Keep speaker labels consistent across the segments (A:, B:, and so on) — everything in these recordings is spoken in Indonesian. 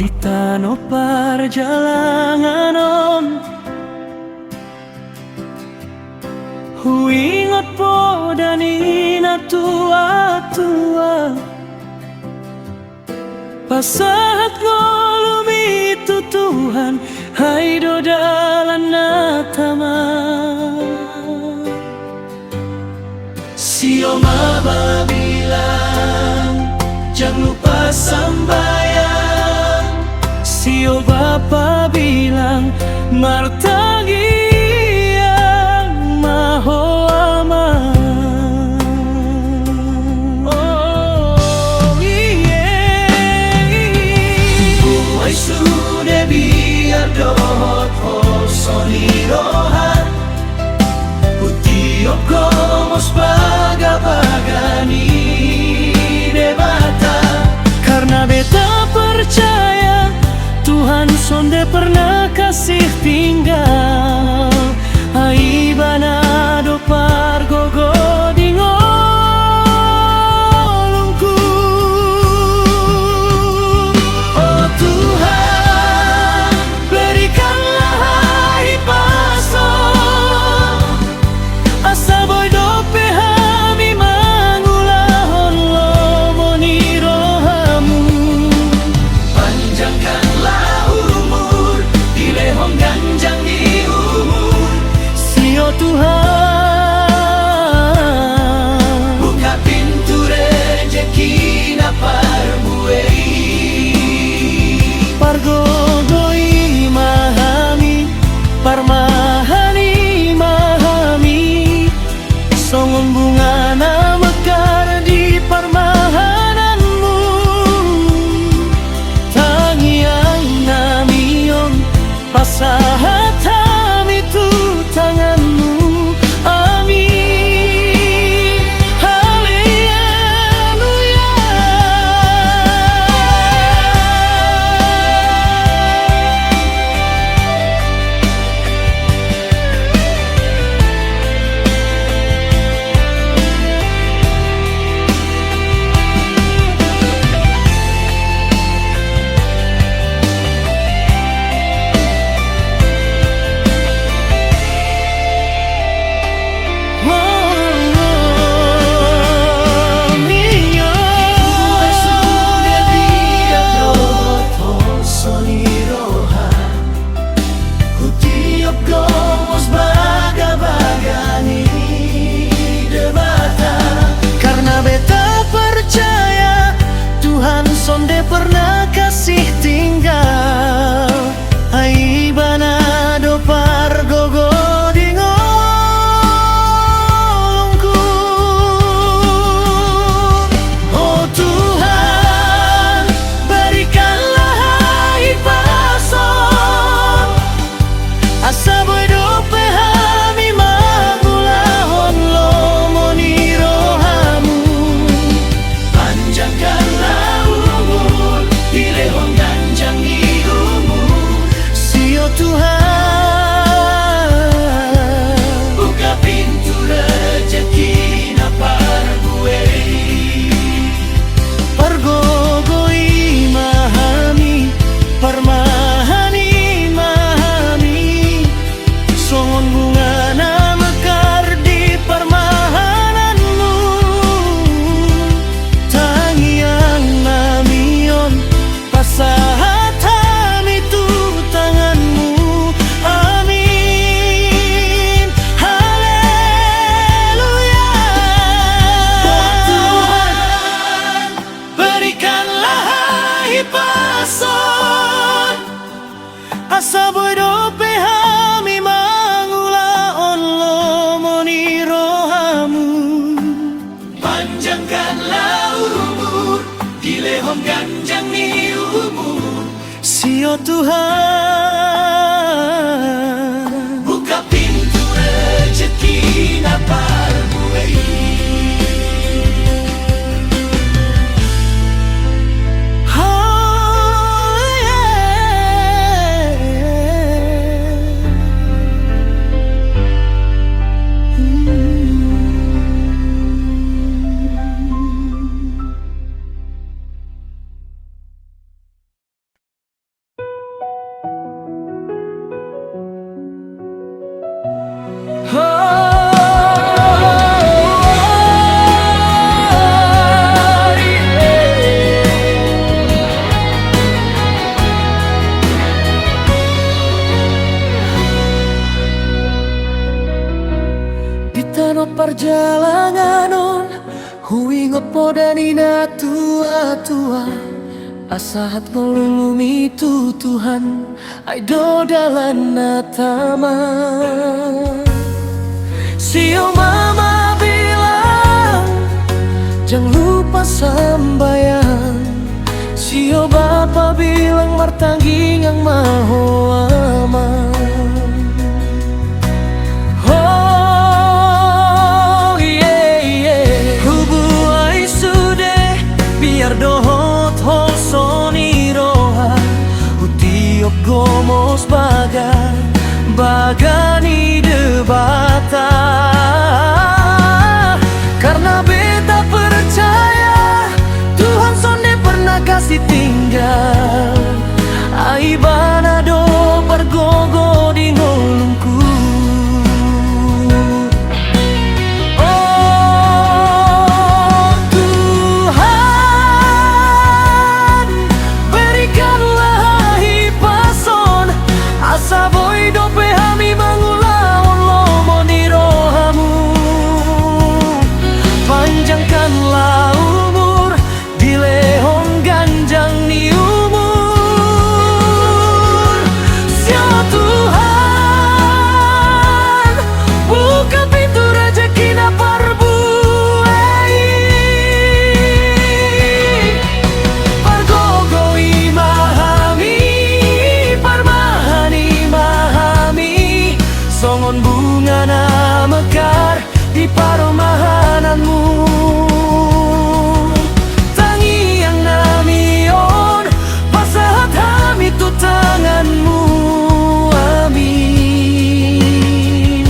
A: Itano perjalanan huingot po dan ina tua-tua pasahat golumito Tuhan hai do dalan natama Sio mama bilang jangan lupa sambayang Sio bapa bilang martagi yang maho aman Oh yeah Buai sudah biar dohot hosoni rohan Putiok komos baga-bagani debata Karena beta percaya Tuhan sonde pernah kasih tinggal Aibana do pargogo dingolongku Oh Tuhan berikanlah hai paso asa boy dope hami mangulahon lomoni rohamu panjangkanlah umur dilehong ganjang di umur Sio Tuhan buka pintu rejeki na parbuei pargogoi mahami parmahani mahami songon bunga na mekar di parmahananmu tangiang namion pasahat hami tu tanganmu amin haleluya sonde pernah kasih tinggal Aibana do pargogo dingolongku Oh Tuhan berikanlah hai pason asa boy dope hami mangulahon lomoni rohamu panjangkanlah dilehong ganjang di umur Sio Tuhan buka pintu rejeki na parbuei pargogoi mahami parmahani mahami songon bunga na mekar di parmahananmu tangiang namion pasahat hami tu tanganmu amin haleluya Oh Tuhan berikanlah hai pason asa boy dope hami mangulaon lomoni rohamu panjangkanlah umur dilehong ganjang ni umur Sio Tuhan buka pintu rejeki na parbuei tua asahat melulumi tutuhan aido dalan natama. Sio mama bilang jangan lupa sambayang. Sio bapa bilang martangging ang maho aman. Oh yeah yeah, hubuai sude biar dohot hol soniroha utiok gomos bagani debata. Karena beta percaya Tuhan sonde pernah kasih tinggal aibana do pergogo di ngolungku. Oh Tuhan, berikanlah hipason asa boy dope hami mangulaon lomo di rohamu. Panjangkanlah umur di lehong ganjang ni umur. Sio Tuhan, buka pintu rezeki na parbuai. Pargogoi mahami, parmahani mahami. Songon bunga na mekar di paromahananmu. Tangi yang namion pasahat hami tu tanganmu. Amin,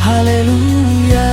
A: haleluya.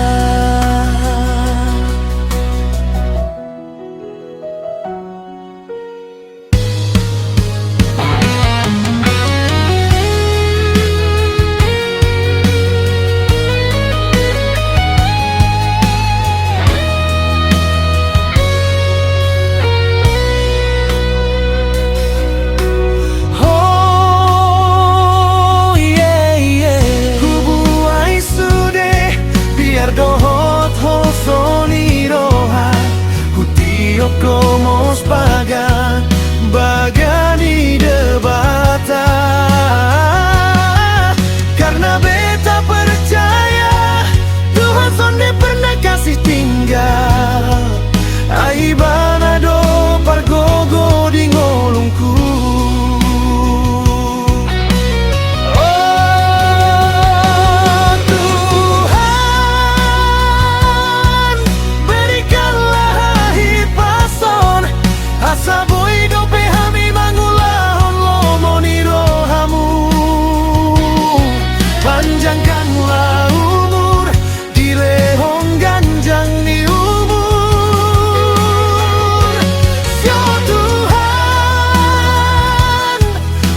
A: Oh yeah yeah, hubuai sude biar dohot hol soniroha hutiok gomos bagani debata. Karena beta percaya Tuhan sonde pernah kasih tinggal aibana do pargogo di ngolungku. Oh Tuhan, berikanlah hipason asa boy dope hami mangulahon lomo ni rohamu. Panjangkanlah umur di lehong ganjang ni umur. Sio Tuhan,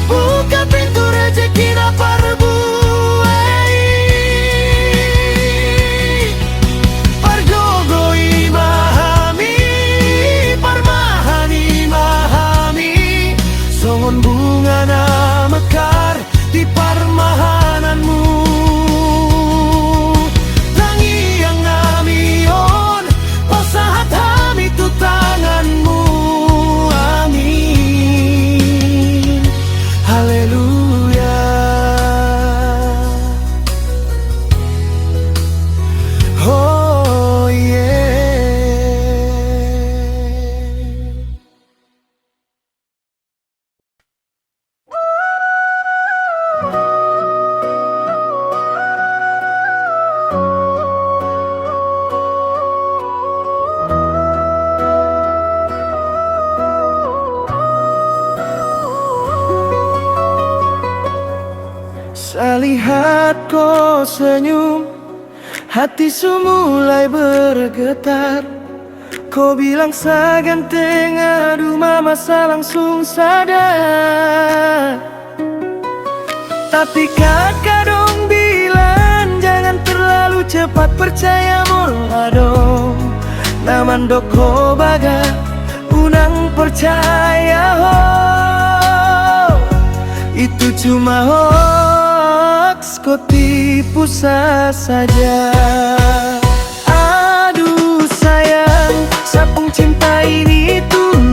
A: buka pintu rezeki na parbuai. Pargogoi mahami, parmahani mahami. Songon bunga na mekar di parmahananmu. Tangi yang namion pasahat hami tu tanganmu. Amin, haleluya. Oh yeah. Salihat kau senyum, hati mulai bergetar. Kau bilang saganteng, aduh mama langsung sadar. Tapi kakak dong bilang jangan terlalu cepat percaya mula dong. Naman doko baga unang percaya ho. Itu cuma hoax, kau tipu saja. Aduh sayang, sapung cinta ini tulus.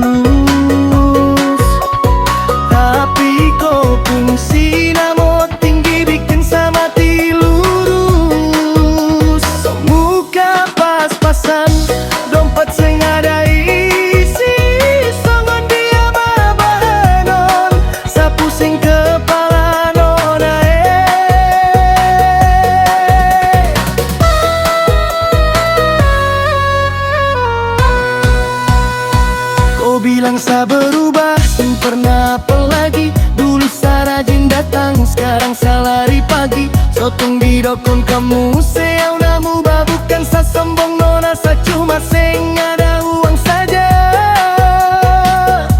A: Kau bilang sa berubah, sing pernah apa lagi? Dulu sa rajin datang, sekarang sa lari pagi. Sotong di dokon kamu sayang namu ba, bukan sa sombong nona, sa cuma seng ada uang saja.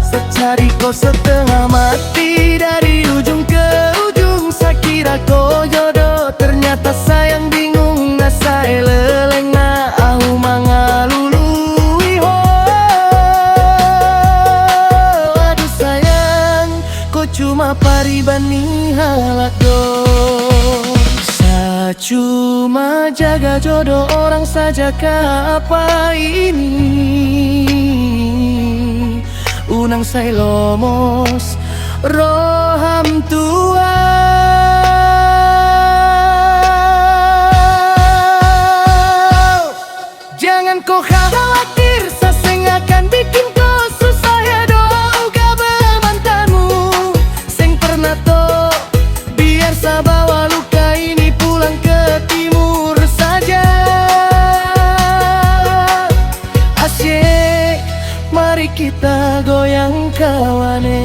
A: Sa cari kau setengah mati dari ujung ke ujung. Sa kira kau jodoh, ternyata sayang bingung. Na saya leleng na aku mangalului ho. Aduh sayang, kau cuma pariban ni halak do. Sa cuma jaga jodoh orang saja kah apa ini? Unang say lomos roham tua. Jangan kau khawatir, sa seng akan bikin kau susah ya. Doa uga bemantanmu seng pernah to, biar sa bawa luka ini pulang ke timur saja. Asyik, mari kita goyang kawane.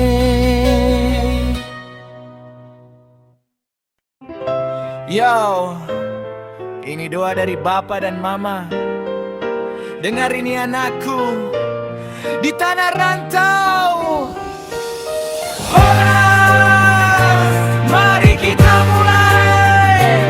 B: Yo, ini doa dari Bapa dan Mama. Dengar ini anakku di tanah rantau. Horas, mari kita mulai.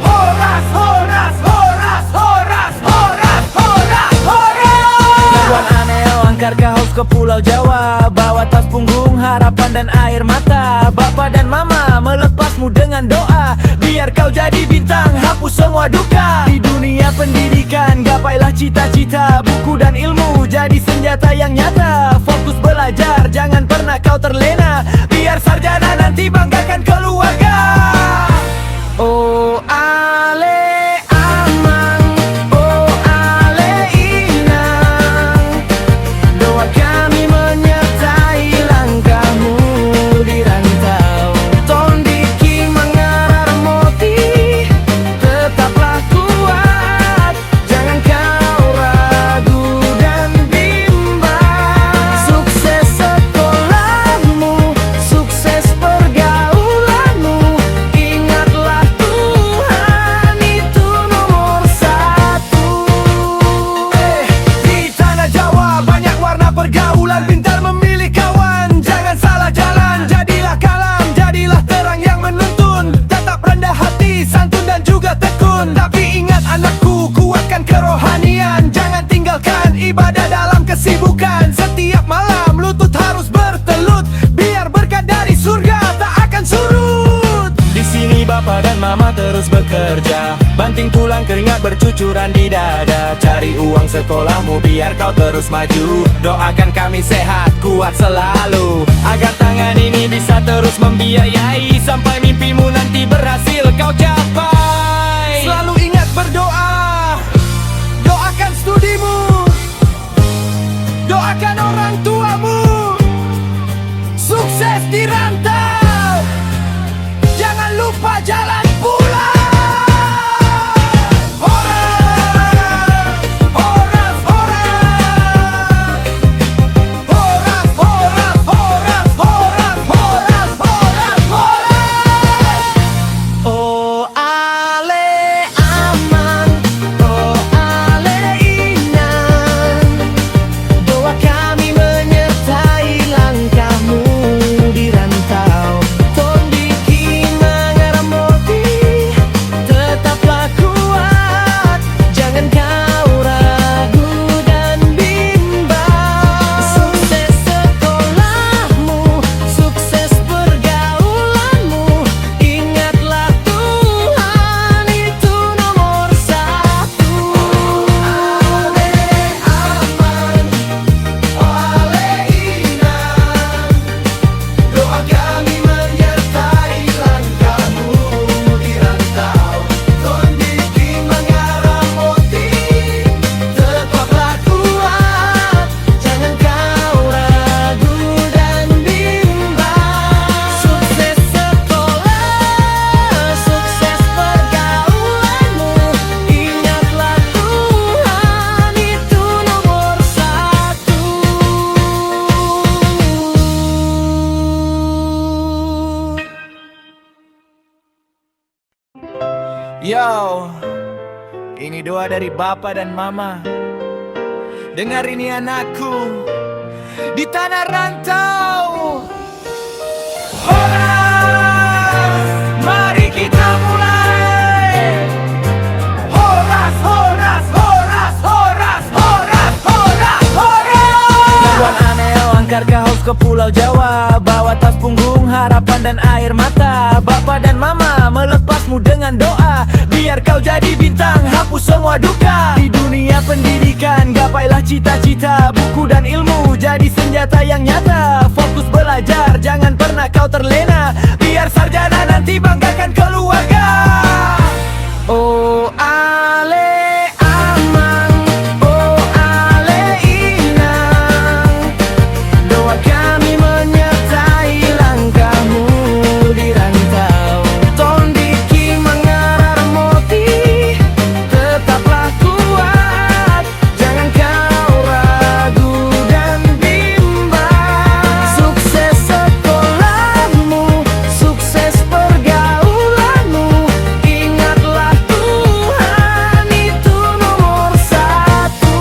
B: Horas, horas, horas, horas, horas, horas, horas. Tuan Aneo angkar ke haus ke Pulau Jawa, bawa tas punggung harapan dan air mata. Bapa dan Mama melepasmu dengan doa, biar kau jadi bintang, hapus semua duka. Di dunia pendidikan gapailah cita-cita, buku dan ilmu jadi senjata yang nyata. Fokus belajar, jangan pernah kau terlena, biar sarjana nanti banggakan keluarga. Oh ale amang, oh ale inang, doa kami menyertai langkahmu di rantau. Tondiki mengarar moti, tetaplah kuat, jangan kau ragu dan bimbang. Sukses sekolahmu, sukses pergaulanmu, ingatlah Tuhan itu nomor satu. Di tanah Jawa banyak warna pergaulan, pintar memilih kawan, jangan salah jalan. Jadilah kalam, jadilah terang yang menuntun, tetap rendah hati, santun dan juga tekun. Tapi ingat anakku, kuatkan kerohanian, jangan tinggalkan ibadah dalam kesibukan. Setiap malam lutut harus bertelut, biar berkat dari surga tak akan surut. Di sini Bapa dan Mama terus bekerja, banting tulang keringat bercucuran di dada. Cari uang sekolahmu biar kau terus maju, doakan kami sehat kuat selalu, agar tangan ini bisa terus membiayai, sampai mimpimu nanti berhasil kau capai. Selalu ingat berdoa, doakan studimu, doakan orang tuamu, sukses di rantau, jangan lupa jalan pulang. Horas, horas, horas, horas, horas, horas, horas, horas, horas, horas. Oh ale Yo, ini doa dari Bapa dan Mama. Dengar ini anakku di tanah rantau. Horas, mari kita mulai. Horas, horas, horas, horas, horas, horas, horas. Tuan Anel angkar ke haus ke Pulau Jawa, bawa tas punggung harapan dan air mata. Bapa dan Mama melepasmu dengan doa, biar kau jadi bintang, hapus semua duka. Di dunia pendidikan, gapailah cita-cita, buku dan ilmu jadi senjata yang nyata. Fokus belajar, jangan pernah kau terlena, biar sarjana nanti banggakan keluarga. Oh ale amang, oh ale inang, doa kami menyertai langkahmu di rantau. Tondiki mengarar moti, tetaplah kuat, jangan kau ragu dan bimbang. Sukses sekolahmu, sukses pergaulanmu, ingatlah Tuhan itu nomor satu.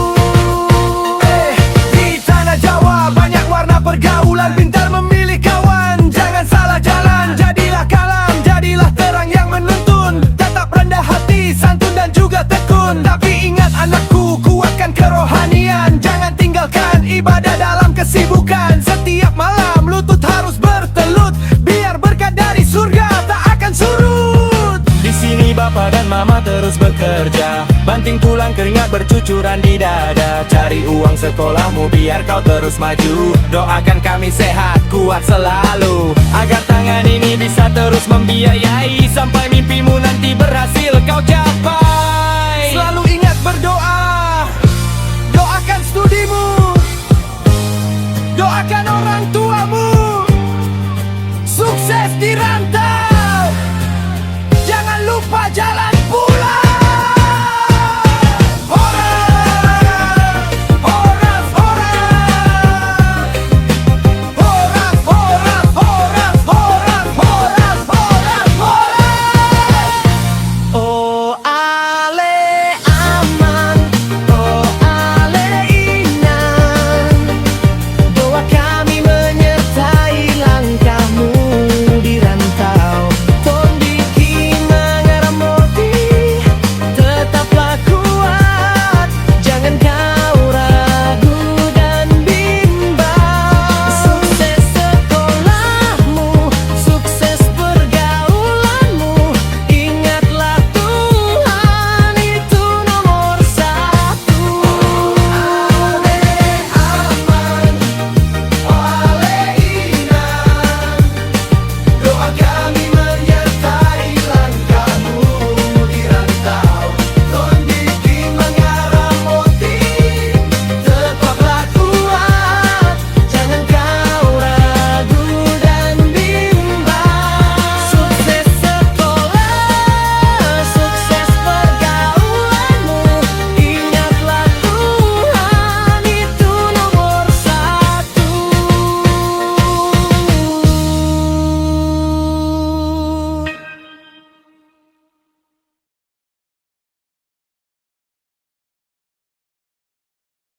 B: Di tanah Jawa banyak warna pergaulan, pintar memilih kawan, jangan salah jalan. Jadilah kalam, jadilah terang yang menuntun, tetap rendah hati, santun dan juga tekun. Tapi ingat anakku, kuatkan kerohanian, jangan tinggalkan ibadah dalam kesibukan. Setiap malam lutut harus bertelut, biar berkat dari surga tak akan surut. Di sini Bapa dan Mama terus bekerja, banting tulang keringat bercucuran di dada. Cari uang sekolahmu biar kau terus maju, doakan kami sehat kuat selalu, agar tangan ini bisa terus membiayai, sampai mimpimu nanti berhasil kau capai. Selalu ingat berdoa, doakan studimu, doakan orang tuamu, sukses di rantau. Jangan lupa